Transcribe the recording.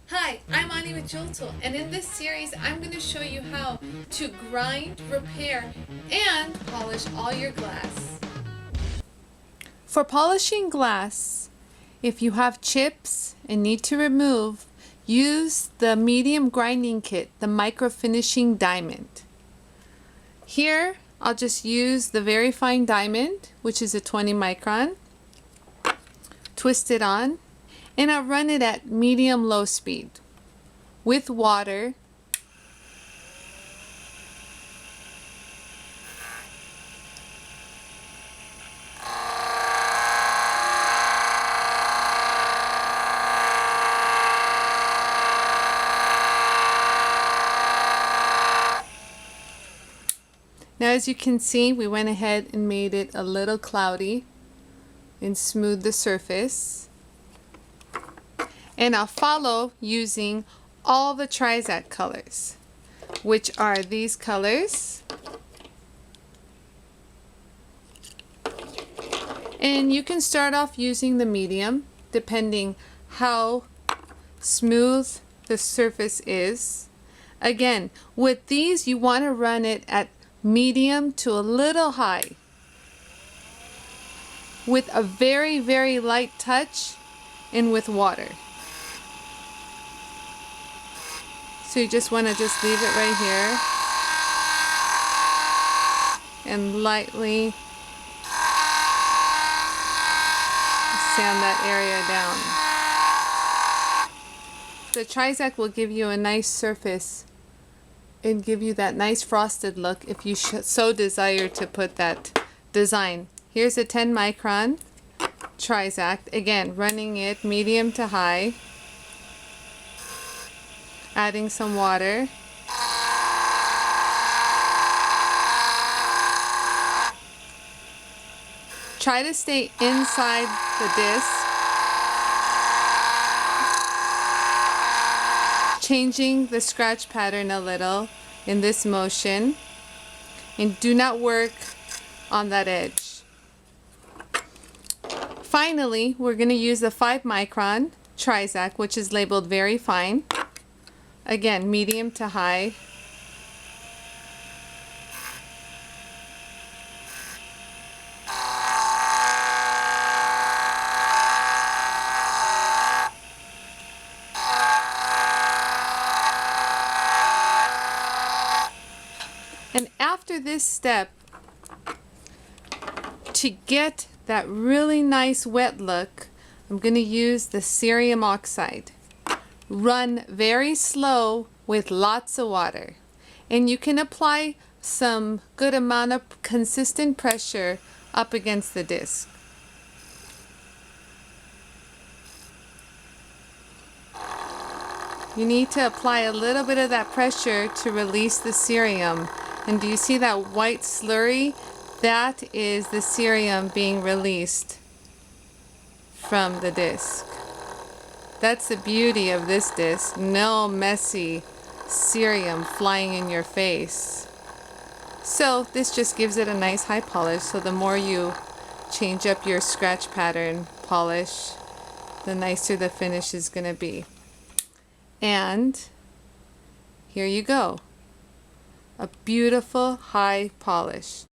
Hi, I'm Anie with JOOLTOOL, and in this series I'm going to show you how to grind, repair, and polish all your glass. For polishing glass, if you have chips and need to remove, use the medium grinding kit, the MICROFINISHING diamond. Here I'll just use the very fine diamond, which is a 20 micron, twist it on, and I'll run it at medium-low speed with water. Now, as you can see, we went ahead and made it a little cloudy and smoothed the surface. And I'll follow using all the Trizact colors, which are these colors. And you can start off using the medium, depending how smooth the surface is. Again, with these, you want to run it at medium to a little high with a very, very light touch and with water. So you just want to just leave it right here and lightly sand that area down. The Trizact will give you a nice surface and give you that nice frosted look if you so desire to put that design. Here's a 10 micron Trizact, again running it medium to high, adding some water. Try to stay inside the disc, changing the scratch pattern a little in this motion, and do not work on that edge. Finally, we're going to use the 5 micron Trizact, which is labeled very fine. Again, medium to high. And after this step, to get that really nice wet look, I'm going to use the Cerium Oxide. Run very slow with lots of water. And you can apply some good amount of consistent pressure up against the disc. You need to apply a little bit of that pressure to release the cerium. And do you see that white slurry? That is the cerium being released from the disc. That's the beauty of this disc. No messy cerium flying in your face. So this just gives it a nice high polish. So the more you change up your scratch pattern polish, the nicer the finish is going to be. And here you go. A beautiful high polish.